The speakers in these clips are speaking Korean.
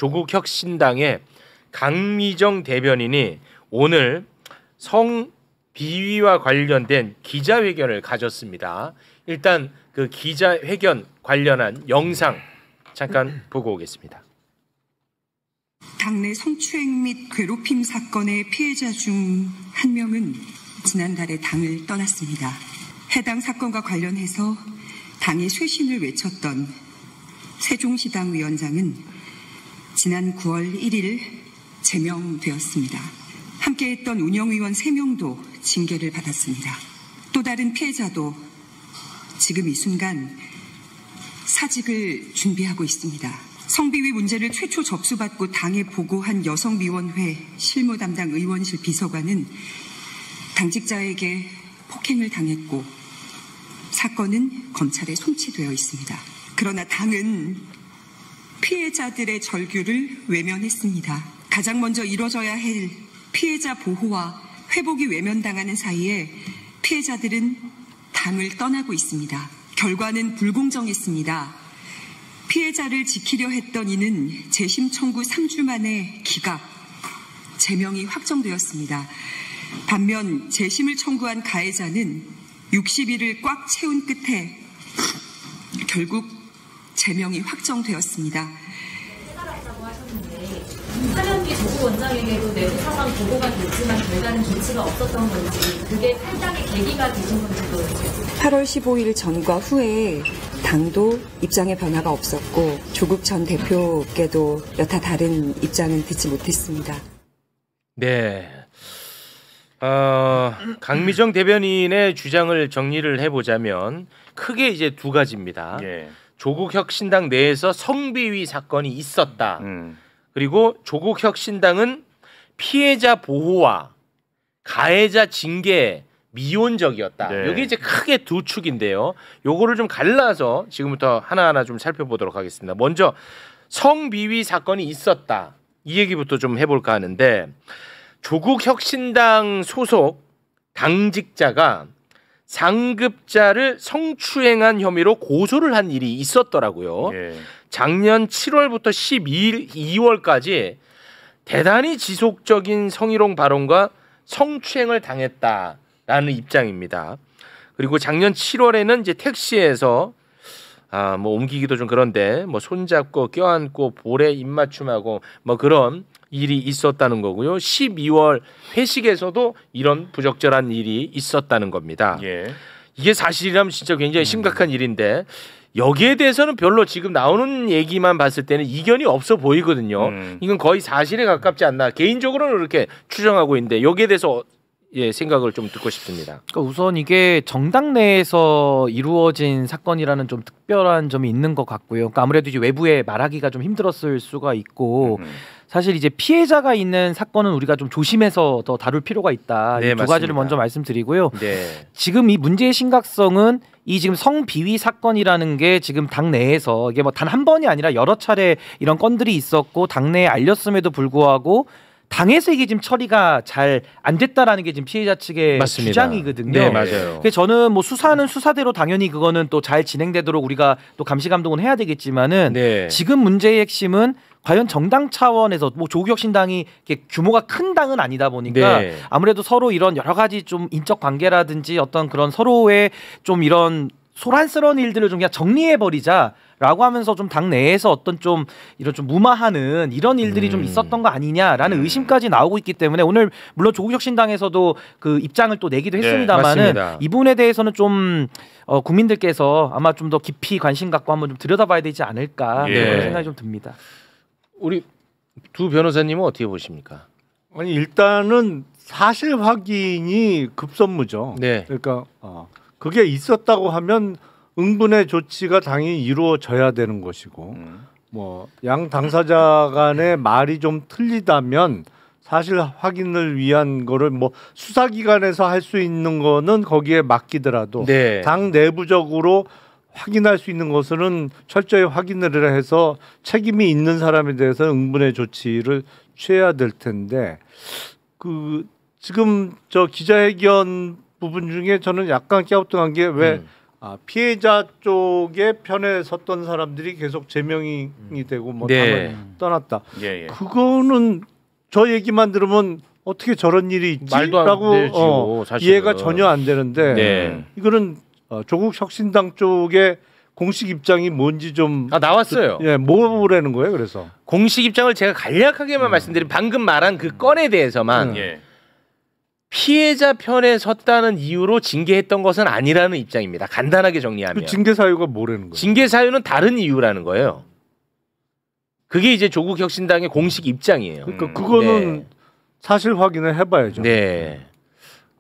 조국혁신당의 강미정 대변인이 오늘 성비위와 관련된 기자회견을 가졌습니다. 일단 그 기자회견 관련한 영상 잠깐 보고 오겠습니다. 당내 성추행 및 괴롭힘 사건의 피해자 중 한 명은 지난달에 당을 떠났습니다. 해당 사건과 관련해서 당의 쇄신을 외쳤던 세종시당 위원장은 지난 9월 1일 제명되었습니다. 함께했던 운영위원 3명도 징계를 받았습니다. 또 다른 피해자도 지금 이 순간 사직을 준비하고 있습니다. 성비위 문제를 최초 접수받고 당에 보고한 여성위원회 실무 담당 의원실 비서관은 당직자에게 폭행을 당했고 사건은 검찰에 송치되어 있습니다. 그러나 당은 피해자들의 절규를 외면했습니다. 가장 먼저 이뤄져야 할 피해자 보호와 회복이 외면당하는 사이에 피해자들은 당을 떠나고 있습니다. 결과는 불공정했습니다. 피해자를 지키려 했던 이는 재심 청구 3주 만에 기각, 제명이 확정되었습니다. 반면 재심을 청구한 가해자는 60일을 꽉 채운 끝에 결국 제명이 확정되었습니다. 사면기 조국 원장에게도 내부 상황 보고가 됐지만 별다른 조치가 없었던 건지 그게 탈당의 계기가 되신 건지도 8월 15일 전과 후에 당도 입장의 변화가 없었고 조국 전 대표께도 여타 다른 입장은 듣지 못했습니다. 네. 강미정 대변인의 주장을 정리를 해보자면 크게 이제 두 가지입니다. 예. 조국혁신당 내에서 성비위 사건이 있었다. 그리고 조국혁신당은 피해자 보호와 가해자 징계 미온적이었다. 네. 여기 이제 크게 두 축인데요. 요거를 좀 갈라서 지금부터 하나하나 좀 살펴보도록 하겠습니다. 먼저 성비위 사건이 있었다. 이 얘기부터 좀 해볼까 하는데 조국혁신당 소속 당직자가 상급자를 성추행한 혐의로 고소를 한 일이 있었더라고요. 예. 작년 7월부터 2월까지 대단히 지속적인 성희롱 발언과 성추행을 당했다라는 입장입니다. 그리고 작년 7월에는 이제 택시에서 뭐 옮기기도 좀 그런데 뭐 손잡고 껴안고 볼에 입맞춤하고 뭐 그런 일이 있었다는 거고요. 12월 회식에서도 이런 부적절한 일이 있었다는 겁니다. 예. 이게 사실이라면 진짜 굉장히 심각한 일인데 여기에 대해서는 별로 지금 나오는 얘기만 봤을 때는 이견이 없어 보이거든요. 이건 거의 사실에 가깝지 않나 개인적으로는 그렇게 추정하고 있는데 여기에 대해서 생각을 좀 듣고 싶습니다. 그러니까 우선 이게 정당 내에서 이루어진 사건이라는 좀 특별한 점이 있는 것 같고요. 그러니까 아무래도 이제 외부에 말하기가 좀 힘들었을 수가 있고 사실 이제 피해자가 있는 사건은 우리가 좀 조심해서 더 다룰 필요가 있다. 네, 이 두 가지를 먼저 말씀드리고요. 네. 지금 이 문제의 심각성은 이 지금 성비위 사건이라는 게 지금 당 내에서 이게 뭐 단 한 번이 아니라 여러 차례 이런 건들이 있었고 당내에 알렸음에도 불구하고 당에서 이게 지금 처리가 잘 안 됐다라는 게 지금 피해자 측의 맞습니다. 주장이거든요. 네, 맞아요. 그래서 저는 뭐 수사는 수사대로 당연히 그거는 또 잘 진행되도록 우리가 또 감시 감독은 해야 되겠지만은 네. 지금 문제의 핵심은 과연 정당 차원에서 뭐 조국혁신당이 이렇게 규모가 큰 당은 아니다 보니까 네. 아무래도 서로 이런 여러 가지 좀 인적 관계라든지 어떤 그런 서로의 좀 이런 소란스러운 일들을 좀 그냥 정리해 버리자라고 하면서 좀 당 내에서 어떤 좀 이런 좀 무마하는 이런 일들이 좀 있었던 거 아니냐라는 의심까지 나오고 있기 때문에 오늘 물론 조국혁신당에서도 그 입장을 또 내기도 했습니다만은 맞습니다. 이 부분에 대해서는 좀 국민들께서 아마 좀 더 깊이 관심 갖고 한번 좀 들여다봐야 되지 않을까 그런 생각이 좀 듭니다. 우리 두 변호사님은 어떻게 보십니까? 아니 일단은 사실 확인이 급선무죠. 네. 그러니까 그게 있었다고 하면 응분의 조치가 당연히 이루어져야 되는 것이고 뭐 양 당사자 간의 말이 좀 틀리다면 사실 확인을 위한 거를 뭐 수사기관에서 할 수 있는 거는 거기에 맡기더라도 네. 당 내부적으로 확인할 수 있는 것은 철저히 확인을 해서 책임이 있는 사람에 대해서 응분의 조치를 취해야 될 텐데 그 지금 저 기자회견 부분 중에 저는 약간 갸우뚱한 게 왜 피해자 쪽의 편에 섰던 사람들이 계속 제명이 되고 뭐 당을 떠났다. 그거는 저 얘기만 들으면 어떻게 저런 일이 있지라고 이해가 전혀 안 되는데 이거는 조국 혁신당 쪽의 공식 입장이 뭔지 좀 나왔어요. 뭐라는 거예요? 그래서 공식 입장을 제가 간략하게만 말씀드리면 방금 말한 그 건에 대해서만 피해자 편에 섰다는 이유로 징계했던 것은 아니라는 입장입니다. 간단하게 정리하면. 그 징계 사유가 뭐라는 거예요? 징계 사유는 다른 이유라는 거예요. 그게 이제 조국 혁신당의 공식 입장이에요. 그러니까 그거는 사실 확인을 해봐야죠. 네.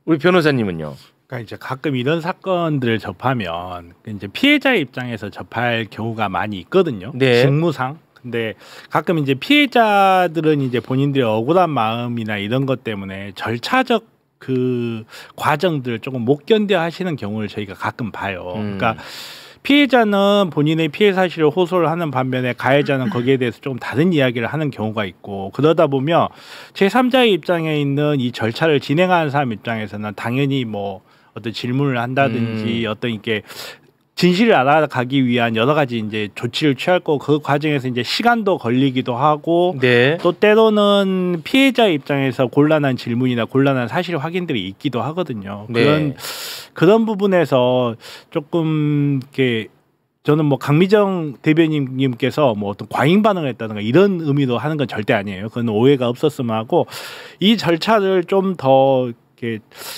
우리 변호사님은요? 그러니까 이제 가끔 이런 사건들을 접하면 이제 피해자 입장에서 접할 경우가 많이 있거든요. 직무상. 근데 가끔 이제 피해자들은 이제 본인들의 억울한 마음이나 이런 것 때문에 절차적 그 과정들을 조금 못 견뎌 하시는 경우를 저희가 가끔 봐요. 그러니까 피해자는 본인의 피해 사실을 호소를 하는 반면에 가해자는 거기에 대해서 조금 다른 이야기를 하는 경우가 있고 그러다 보면 제3자의 입장에 있는 이 절차를 진행하는 사람 입장에서는 당연히 뭐 어떤 질문을 한다든지 어떤 이렇게 진실을 알아가기 위한 여러 가지 이제 조치를 취할 거고 그 과정에서 이제 시간도 걸리기도 하고 또 때로는 피해자 입장에서 곤란한 질문이나 곤란한 사실 확인들이 있기도 하거든요. 그런 부분에서 조금 이렇게 저는 뭐 강미정 대변인님께서 뭐 어떤 과잉 반응을 했다든가 이런 의미로 하는 건 절대 아니에요. 그건 오해가 없었으면 하고 이 절차를 좀 더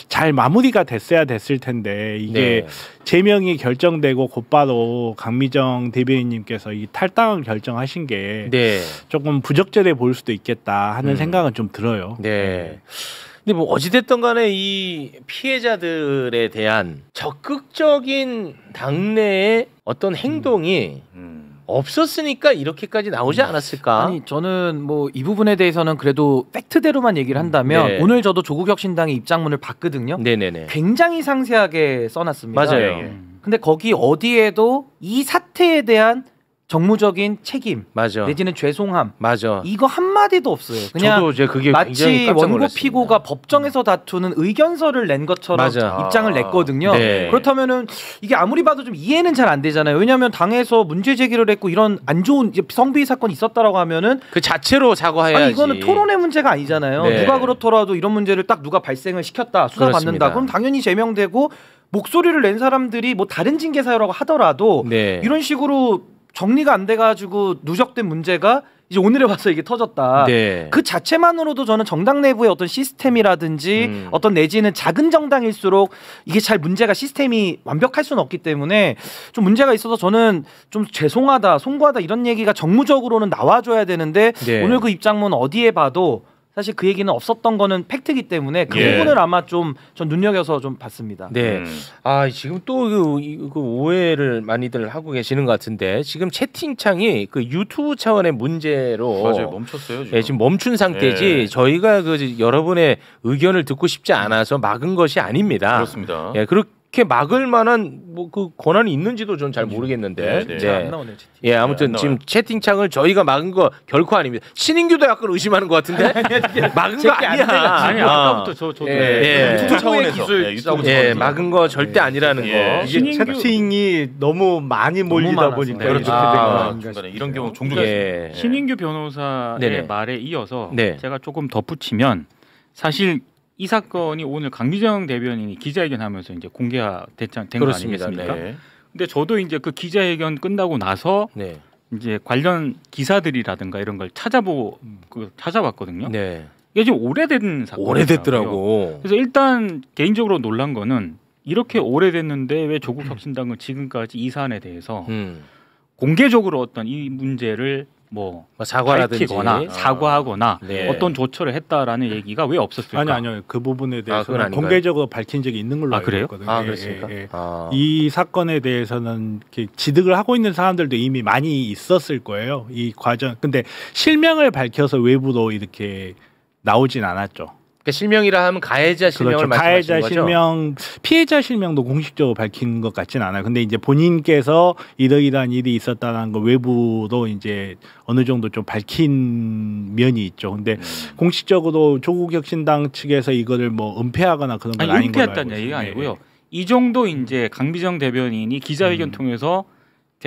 잘 마무리가 됐을 텐데 이게 제명이 결정되고 곧바로 강미정 대변인님께서 이 탈당을 결정하신 게 조금 부적절해 보일 수도 있겠다 하는 생각은 좀 들어요. 근데 뭐 어찌됐든 간에 이 피해자들에 대한 적극적인 당내의 어떤 행동이 없었으니까 이렇게까지 나오지 않았을까? 아니 저는 뭐 이 부분에 대해서는 그래도 팩트대로만 얘기를 한다면 오늘 저도 조국혁신당의 입장문을 봤거든요. 굉장히 상세하게 써놨습니다. 맞아요. 근데 거기 어디에도 이 사태에 대한 정무적인 책임 내지는 죄송함 이거 한마디도 없어요. 그냥 저도 이제 그게 마치 원고 피고가 법정에서 다투는 의견서를 낸 것처럼 입장을 냈거든요. 그렇다면은 이게 아무리 봐도 좀 이해는 잘 안 되잖아요. 왜냐하면 당에서 문제 제기를 했고 이런 안 좋은 성비위 사건이 있었다라고 하면은 그 자체로 사과해야지. 아니 이거는 토론의 문제가 아니잖아요. 누가 그렇더라도 이런 문제를 딱 누가 발생을 시켰다 수사받는다 그럼 당연히 제명되고 목소리를 낸 사람들이 뭐 다른 징계 사유라고 하더라도 이런 식으로 정리가 안 돼가지고 누적된 문제가 이제 오늘에 와서 이게 터졌다. 그 자체만으로도 저는 정당 내부의 어떤 시스템이라든지 어떤 내지는 작은 정당일수록 이게 잘 문제가 시스템이 완벽할 수는 없기 때문에 좀 문제가 있어서 저는 좀 죄송하다, 송구하다 이런 얘기가 정무적으로는 나와줘야 되는데 오늘 그 입장문 어디에 봐도 사실 그 얘기는 없었던 거는 팩트이기 때문에 그 부분을 아마 좀 전 눈여겨서 좀 봤습니다. 지금 또 그 오해를 많이들 하고 계시는 것 같은데 지금 채팅창이 그 유튜브 차원의 문제로 멈췄어요. 지금. 지금 멈춘 상태지 저희가 그 여러분의 의견을 듣고 싶지 않아서 막은 것이 아닙니다. 그렇습니다. 그렇게 막을 만한 뭐 그 권한이 있는지도 전 잘 모르겠는데. 안 나오네요, 아무튼 지금 채팅창을 저희가 막은 거 결코 아닙니다. 신인규도 약간 의심하는 것 같은데 막은 거 아니야. 아니 아까부터 저도 유튜브 차원에서 막은 거 절대 아니라는 거. 이게 채팅이 너무 많이 몰리다 보니까 이렇게 된 거 중간에 이런 경우 종종 있습니다. 신인규 변호사의 말에 이어서 제가 조금 덧붙이면 사실 이 사건이 오늘 강미정 대변인이 기자회견하면서 이제 공개가 된 거 아니겠습니까? 근데 저도 이제 그 기자회견 끝나고 나서 이제 관련 기사들이라든가 이런 걸 찾아봤거든요. 이게 좀 오래된 사건이더라고요. 오래됐더라고. 그래서 일단 개인적으로 놀란 거는 이렇게 오래됐는데 왜 조국 혁신당은 지금까지 이 사안에 대해서 공개적으로 어떤 이 문제를 뭐 사과라든지 밝히거나 사과하거나 어떤 조처를 했다라는 얘기가 왜 없었을까? 아니요. 그 부분에 대해서는 공개적으로 밝힌 적이 있는 걸로 알고 있거든요. 그렇습니까? 이 사건에 대해서는 이렇게 지득을 하고 있는 사람들도 이미 많이 있었을 거예요. 이 과정. 근데 실명을 밝혀서 외부로 이렇게 나오진 않았죠. 그러니까 실명이라 하면 가해자 실명을 말씀하시는 거죠? 실명, 피해자 실명도 공식적으로 밝힌 것 같지는 않아요. 근데 이제 본인께서 이러이러한 일이 있었다는 거 외부로 이제 어느 정도 좀 밝힌 면이 있죠. 근데 공식적으로 조국혁신당 측에서 이거를 뭐 은폐하거나 그런 건 아닌 걸로 알고 있습니다. 은폐했다는 얘기가 아니고요. 이 정도 이제 강미정 대변인이 기자회견 통해서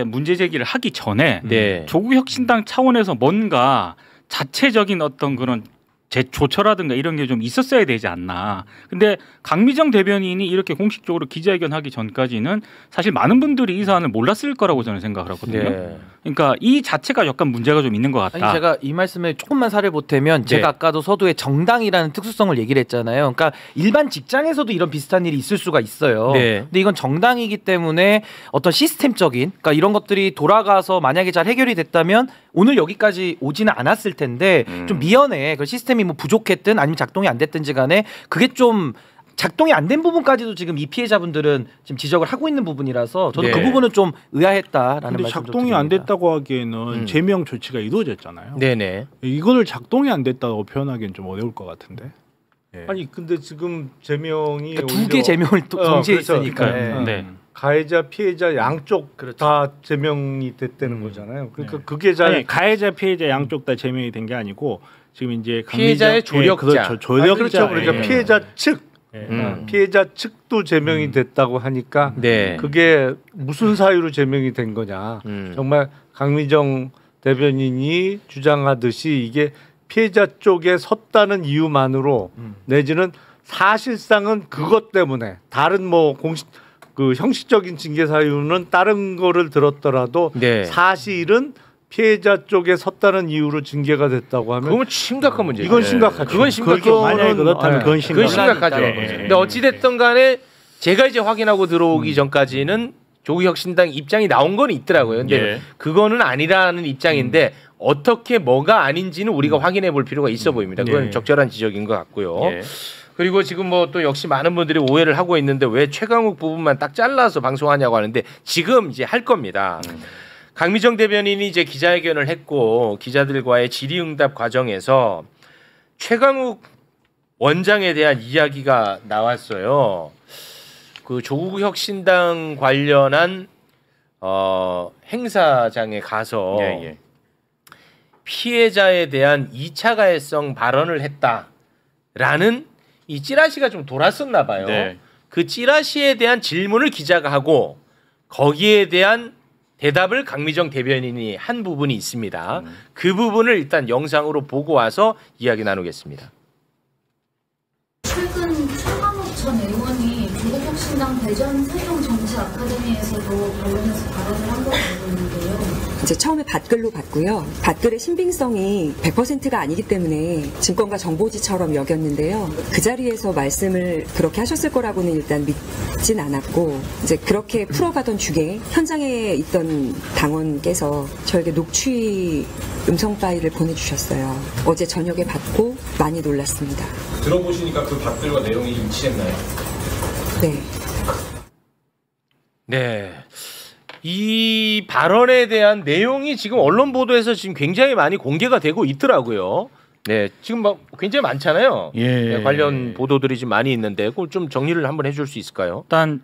문제 제기를 하기 전에 조국 혁신당 차원에서 뭔가 자체적인 어떤 그런 조처라든가 이런 게 좀 있었어야 되지 않나. 근데 강미정 대변인이 이렇게 공식적으로 기자회견하기 전까지는 사실 많은 분들이 이 사안을 몰랐을 거라고 저는 생각을 하거든요. 그러니까 이 자체가 약간 문제가 좀 있는 것 같다. 아니, 제가 이 말씀에 조금만 살을 보태면 제가 아까도 서두에 정당이라는 특수성을 얘기를 했잖아요. 그러니까 일반 직장에서도 이런 비슷한 일이 있을 수가 있어요. 근데 이건 정당이기 때문에 어떤 시스템적인 그러니까 이런 것들이 돌아가서 만약에 잘 해결이 됐다면 오늘 여기까지 오지는 않았을 텐데 좀 미연에 그 시스템이 뭐 부족했든 아니면 작동이 안 됐든지 간에 그게 좀 작동이 안 된 부분까지도 지금 이 피해자분들은 지금 지적을 하고 있는 부분이라서 저도 그 부분은 좀 의아했다라는 말씀. 근데 작동이 안 됐다고 하기에는 제명 조치가 이루어졌잖아요. 이거를 작동이 안 됐다고 표현하기는 좀 어려울 것 같은데. 아니 근데 지금 제명이 그러니까 두 개 제명을 동시에 있으니까 가해자 피해자 양쪽 다 제명이 됐다는 거잖아요. 그러니까 그게 잘 가해자 피해자 양쪽 다 제명이 된 게 아니고 지금 이제 피해자의 조력자. 그렇죠. 조력자. 그렇죠. 그러니까 피해자 측 피해자 측도 제명이 됐다고 하니까 그게 무슨 사유로 제명이 된 거냐. 정말 강미정 대변인이 주장하듯이 이게 피해자 쪽에 섰다는 이유만으로 내지는 사실상은 그것 때문에 다른 뭐 공식 그 형식적인 징계 사유는 다른 거를 들었더라도 사실은 피해자 쪽에 섰다는 이유로 징계가 됐다고 하면 그건 심각한 문제죠. 이건 심각하죠. 그건 심각하죠. 만약에 그렇다면 그건 심각하죠. 근데 어찌 됐든 간에 제가 이제 확인하고 들어오기 전까지는 조국 혁신당 입장이 나온 건 있더라고요. 근데 그거는 아니라는 입장인데 어떻게 뭐가 아닌지는 우리가 확인해 볼 필요가 있어 보입니다. 그건 적절한 지적인 것 같고요. 그리고 지금 뭐 또 역시 많은 분들이 오해를 하고 있는데 왜 최강욱 부분만 딱 잘라서 방송하냐고 하는데 지금 이제 할 겁니다. 강미정 대변인이 이제 기자회견을 했고 기자들과의 질의응답 과정에서 최강욱 원장에 대한 이야기가 나왔어요. 그 조국 혁신당 관련한 행사장에 가서 피해자에 대한 2차 가해성 발언을 했다라는 이 찌라시가 좀 돌았었나 봐요. 그 찌라시에 대한 질문을 기자가 하고 거기에 대한 대답을 강미정 대변인이 한 부분이 있습니다. 그 부분을 일단 영상으로 보고 와서 이야기 나누겠습니다. 최근 최강욱 전 의원이 조국혁신당 대전 세종정치아카데미에서도 관련해서 발언을 한 것으로 보이는데요. 이제 처음에 밭글로 봤고요. 밭글의 신빙성이 100%가 아니기 때문에 증권가 정보지처럼 여겼는데요. 그 자리에서 말씀을 그렇게 하셨을 거라고는 일단 믿진 않았고 이제 그렇게 풀어가던 중에 현장에 있던 당원께서 저에게 녹취 음성 파일을 보내주셨어요. 어제 저녁에 받고 많이 놀랐습니다. 들어보시니까 그 밭글과 내용이 일치했나요? 네. 이 발언에 대한 내용이 지금 언론 보도에서 지금 굉장히 많이 공개가 되고 있더라고요. 네, 지금 막 굉장히 많잖아요. 네, 관련 보도들이 지금 많이 있는데 그걸 좀 정리를 한번 해줄 수 있을까요? 일단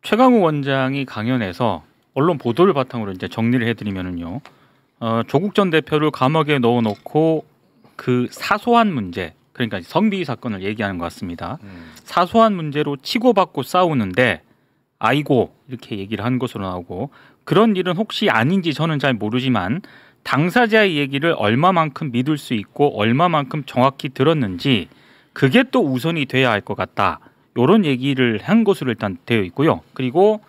최강욱 원장이 강연에서 언론 보도를 바탕으로 이제 정리를 해드리면은요, 조국 전 대표를 감옥에 넣어놓고 그 사소한 문제, 그러니까 성비위 사건을 얘기하는 것 같습니다. 사소한 문제로 치고받고 싸우는데. 아이고 이렇게 얘기를 한 것으로 나오고 그런 일은 혹시 아닌지 저는 잘 모르지만 당사자의 얘기를 얼마만큼 믿을 수 있고 얼마만큼 정확히 들었는지 그게 또 우선이 돼야 할 것 같다. 이런 얘기를 한 것으로 일단 되어 있고요. 그리고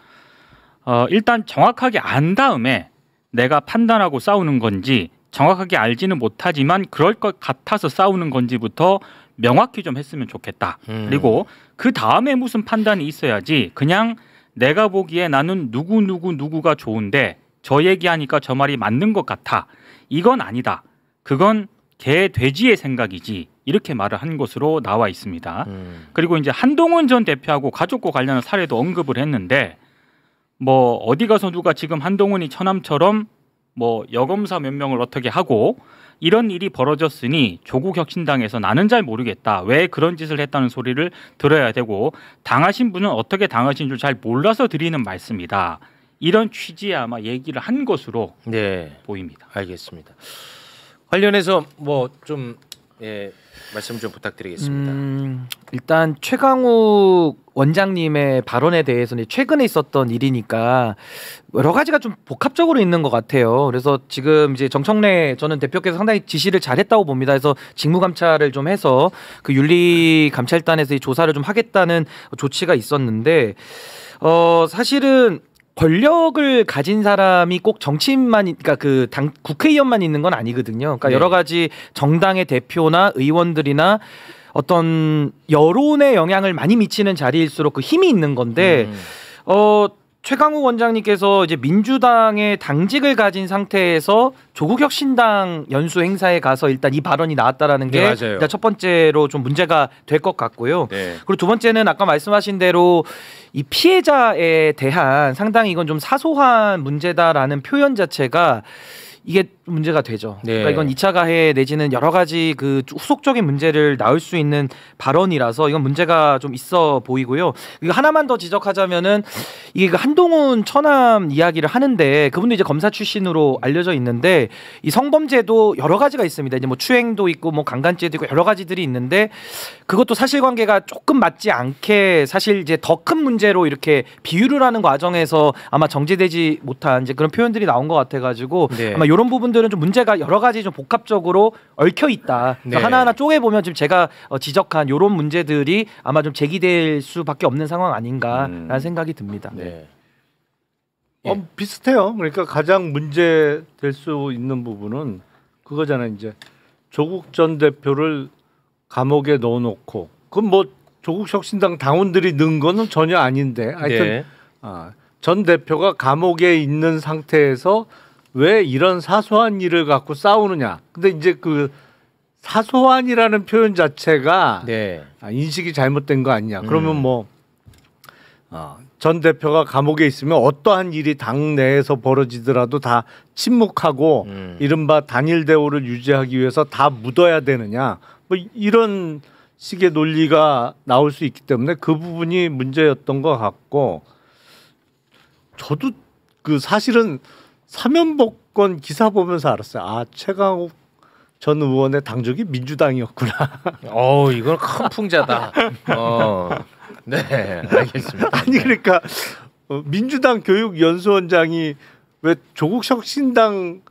일단 정확하게 안 다음에 내가 판단하고 싸우는 건지 정확하게 알지는 못하지만 그럴 것 같아서 싸우는 건지부터 명확히 좀 했으면 좋겠다. 그리고 그 다음에 무슨 판단이 있어야지 그냥 내가 보기에 나는 누구가 좋은데 저 얘기하니까 저 말이 맞는 것 같아. 이건 아니다. 그건 개 돼지의 생각이지. 이렇게 말을 한 것으로 나와 있습니다. 그리고 이제 한동훈 전 대표하고 가족과 관련한 사례도 언급을 했는데 뭐 어디 가서 누가 지금 한동훈이 처남처럼 뭐 여검사 몇 명을 어떻게 하고 이런 일이 벌어졌으니 조국 혁신당에서 나는 잘 모르겠다. 왜 그런 짓을 했다는 소리를 들어야 되고 당하신 분은 어떻게 당하신 줄 잘 몰라서 드리는 말씀이다. 이런 취지의 아마 얘기를 한 것으로 보입니다. 알겠습니다. 관련해서 뭐 좀 예, 말씀 좀 부탁드리겠습니다. 일단 최강욱 원장님의 발언에 대해서는 최근에 있었던 일이니까 여러 가지가 좀 복합적으로 있는 것 같아요. 그래서 지금 이제 정청래 저는 대표께서 상당히 지시를 잘했다고 봅니다. 그래서 직무감찰을 좀 해서 그 윤리감찰단에서 이 조사를 좀 하겠다는 조치가 있었는데 사실은 권력을 가진 사람이 꼭 정치인만, 그러니까 그 국회의원만 있는 건 아니거든요. 그러니까 여러 가지 정당의 대표나 의원들이나 어떤 여론에 영향을 많이 미치는 자리일수록 그 힘이 있는 건데 최강욱 원장님께서 이제 민주당의 당직을 가진 상태에서 조국혁신당 연수 행사에 가서 일단 이 발언이 나왔다라는 게 일단 첫 번째로 좀 문제가 될 것 같고요. 네. 그리고 두 번째는 아까 말씀하신 대로 이 피해자에 대한 상당히 이건 좀 사소한 문제다라는 표현 자체가 이게 문제가 되죠. 네. 그러니까 이건 2차 가해 내지는 여러 가지 그 후속적인 문제를 낳을 수 있는 발언이라서 이건 문제가 좀 있어 보이고요. 이거 하나만 더 지적하자면은 이게 그 한동훈 처남 이야기를 하는데 그분도 이제 검사 출신으로 알려져 있는데 이 성범죄도 여러 가지가 있습니다. 이제 뭐 추행도 있고 뭐 강간죄도 있고 여러 가지들이 있는데 그것도 사실관계가 조금 맞지 않게 사실 이제 더 큰 문제로 이렇게 비유를 하는 과정에서 아마 정제되지 못한 이제 그런 표현들이 나온 것 같아가지고 네. 아마 이런 부분들은 좀 문제가 여러 가지 좀 복합적으로 얽혀 있다. 네. 하나하나 쪼개 보면 지금 제가 지적한 이런 문제들이 아마 좀 제기될 수밖에 없는 상황 아닌가라는 생각이 듭니다. 네. 비슷해요. 그러니까 가장 문제 될 수 있는 부분은 그거잖아요. 이제 조국 전 대표를 감옥에 넣어놓고 그건 뭐 조국혁신당 당원들이 넣은 거는 전혀 아닌데 하여튼 네. 전 대표가 감옥에 있는 상태에서 왜 이런 사소한 일을 갖고 싸우느냐. 근데 이제 그 사소한이라는 표현 자체가 네. 인식이 잘못된 거 아니냐. 그러면 뭐 전 대표가 감옥에 있으면 어떠한 일이 당 내에서 벌어지더라도 다 침묵하고 이른바 단일 대우를 유지하기 위해서 다 묻어야 되느냐. 뭐 이런 식의 논리가 나올 수 있기 때문에 그 부분이 문제였던 것 같고 저도 그 사실은 사면복권 기사 보면서 알았어요. 최강욱 전 의원의 당적이 민주당이었구나. 이건 큰 풍자다. 네, 알겠습니다. 아니 그러니까 민주당 교육연수원장이 왜 조국혁신당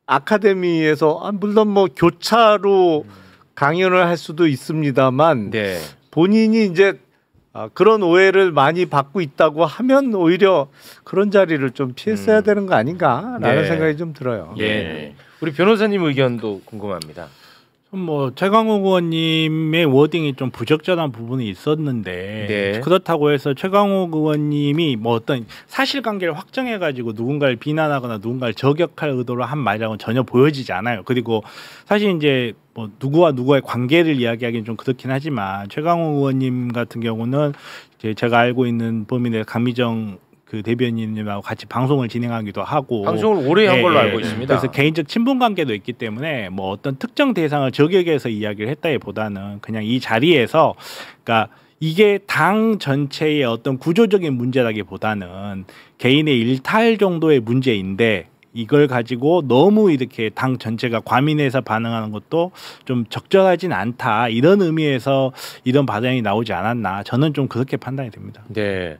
아카데미에서 물론 뭐 교차로 강연을 할 수도 있습니다만 네. 본인이 이제 그런 오해를 많이 받고 있다고 하면 오히려 그런 자리를 좀 피했어야 되는 거 아닌가라는 네. 생각이 좀 들어요. 예. 우리 변호사님 의견도 궁금합니다. 뭐 최강욱 의원님의 워딩이 좀 부적절한 부분이 있었는데 네. 그렇다고 해서 최강욱 의원님이 뭐 어떤 사실관계를 확정해가지고 누군가를 비난하거나 누군가를 저격할 의도로 한 말이라고는 전혀 보여지지 않아요. 그리고 사실 이제 뭐 누구와 누구의 관계를 이야기하기는 좀 그렇긴 하지만 최강욱 의원님 같은 경우는 이제 제가 알고 있는 범위 내 강미정 그 대변인님하고 같이 방송을 진행하기도 하고 방송을 오래 한 걸로 알고 있습니다. 그래서 개인적 친분 관계도 있기 때문에 뭐 어떤 특정 대상을 저격해서 이야기를 했다기보다는 그냥 이 자리에서 그러니까 이게 당 전체의 어떤 구조적인 문제라기보다는 개인의 일탈 정도의 문제인데 이걸 가지고 너무 이렇게 당 전체가 과민해서 반응하는 것도 좀 적절하진 않다 이런 의미에서 이런 발언이 나오지 않았나 저는 좀 그렇게 판단이 됩니다. 네.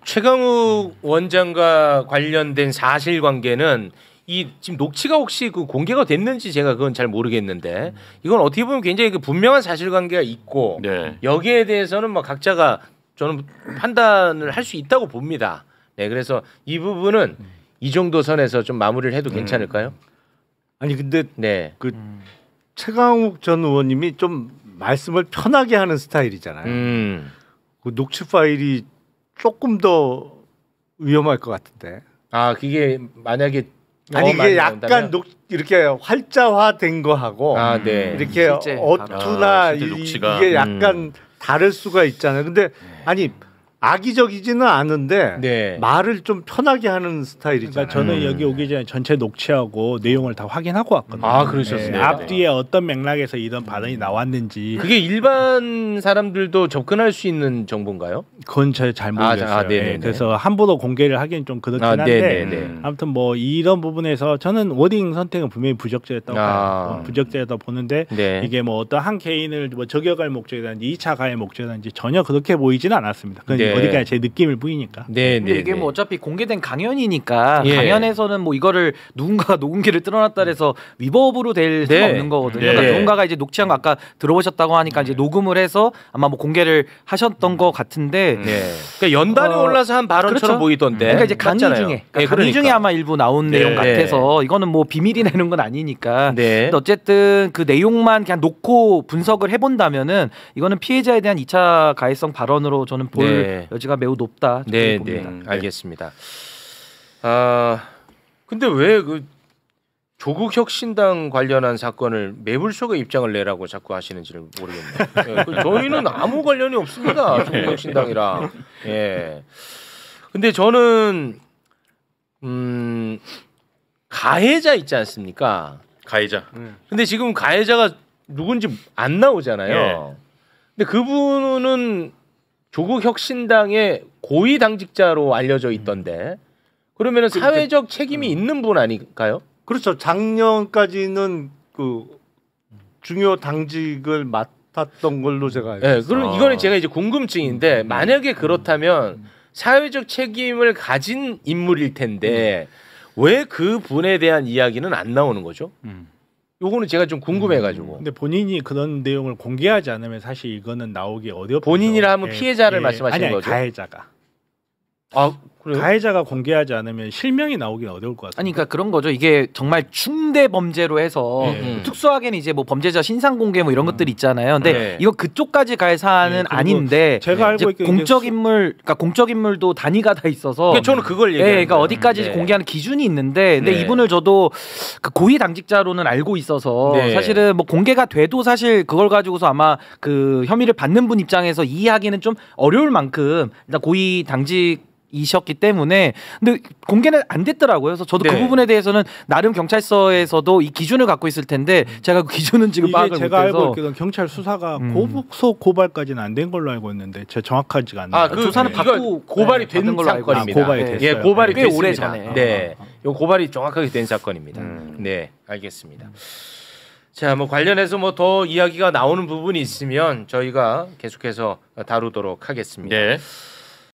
최강욱 원장과 관련된 사실관계는 이 지금 녹취가 혹시 그 공개가 됐는지 제가 그건 잘 모르겠는데 이건 어떻게 보면 굉장히 그 분명한 사실관계가 있고 네. 여기에 대해서는 뭐 각자가 저는 판단을 할 수 있다고 봅니다. 네, 그래서 이 부분은 이 정도 선에서 좀 마무리를 해도 괜찮을까요? 아니 근데 네. 그 최강욱 전 의원님이 좀 말씀을 편하게 하는 스타일이잖아요. 그 녹취 파일이 조금 더 위험할 것 같은데. 그게 만약에 이게 약간 이렇게 활자화된 거하고 네. 이렇게 어투나 이게 약간 다를 수가 있잖아요. 근데 아니 악의적이지는 않은데 말을 좀 편하게 하는 스타일이잖아요. 그러니까 저는 여기 오기 전에 전체 녹취하고 내용을 다 확인하고 왔거든요. 아, 그러셨습니다. 앞뒤에 어떤 맥락에서 이런 발언이 나왔는지. 그게 일반 사람들도 접근할 수 있는 정보인가요? 그건 잘 모르겠어요. 그래서 함부로 공개를 하기는 좀 그렇긴 한데 아무튼 뭐 이런 부분에서 저는 워딩 선택은 분명히 부적절했다고 봐요. 부적절했다고 보는데 이게 뭐 어떤 한 개인을 뭐 저격할 목적이라든지 2차 가해 목적이라든지 전혀 그렇게 보이지는 않았습니다. 그건 어디까지 제 느낌을 보이니까. 근데 이게 뭐 어차피 공개된 강연이니까 강연에서는 뭐 이거를 누군가가 녹음기를 뜰어놨다 해서 위법으로 될 수가 없는 거거든요. 그러니까 누군가가 이제 녹취한 거 아까 들어보셨다고 하니까 이제 녹음을 해서 아마 뭐 공개를 하셨던 것 같은데 그러니까 연단에 올라서 한 발언처럼 그렇죠? 보이던데. 그러니까 이제 강의 중에 강의 중에 아마 일부 나온 내용 같아서 이거는 뭐 비밀이 내는 건 아니니까. 근데 어쨌든 그 내용만 그냥 놓고 분석을 해본다면은 이거는 피해자에 대한 2차 가해성 발언으로 저는 볼 여지가 매우 높다. 봅니다. 알겠습니다. 근데 왜 그 조국 혁신당 관련한 사건을 매불쇼가 입장을 내라고 자꾸 하시는지를 모르겠네요. 저희는 아무 관련이 없습니다. 조국 혁신당이랑. 근데 저는 가해자 있지 않습니까? 가해자. 근데 지금 가해자가 누군지 안 나오잖아요. 근데 그분은 조국 혁신당의 고위 당직자로 알려져 있던데 그러면은 사회적 책임이 있는 분 아닐까요? 그렇죠. 작년까지는 그 중요 당직을 맡았던 걸로 제가 알고 있어요. 그럼 이거는 제가 이제 궁금증인데 만약에 그렇다면 사회적 책임을 가진 인물일 텐데 왜 그 분에 대한 이야기는 안 나오는 거죠? 요거는 제가 좀 궁금해가지고. 근데 본인이 그런 내용을 공개하지 않으면 사실 이거는 나오기 어렵죠. 본인이라 하면 피해자를 말씀하시는 거죠? 가해자가. 그래요? 가해자가 공개하지 않으면 실명이 나오기는 어려울 것 같아요. 아니 그러니까 그런 거죠. 이게 정말 중대 범죄로 해서 특수하게는 이제 뭐 범죄자 신상 공개 뭐 이런 것들이 있잖아요. 근데 이거 그쪽까지 갈 사안은 아닌데 제가 알고 있기에 공적 인물, 그러니까 공적 인물도 단위가 다 있어서. 그러니까 저는 그걸 얘기해요. 그러니까 어디까지 공개하는 기준이 있는데, 근데 이분을 저도 그 고위 당직자로는 알고 있어서 사실은 뭐 공개가 돼도 사실 그걸 가지고서 아마 그 혐의를 받는 분 입장에서 이해하기는 좀 어려울 만큼 일단 고위 당직 이셨기 때문에 근데 공개는 안 됐더라고요. 그래서 저도 그 부분에 대해서는 나름 경찰서에서도 이 기준을 갖고 있을 텐데 제가 그 기준은 지금 파악을 못해서 제가 알고 있기로는 경찰 수사가 고소 고발까지는 안 된 걸로 알고 있는데 제가 정확하지가 않나요? 그 조사는 받고 고발이 된 사건입니다. 고발이 됐어요. 고발이 꽤 됐습니다. 오래 전에. 요 고발이 정확하게 된 사건입니다. 알겠습니다. 자, 뭐 관련해서 뭐 더 이야기가 나오는 부분이 있으면 저희가 계속해서 다루도록 하겠습니다.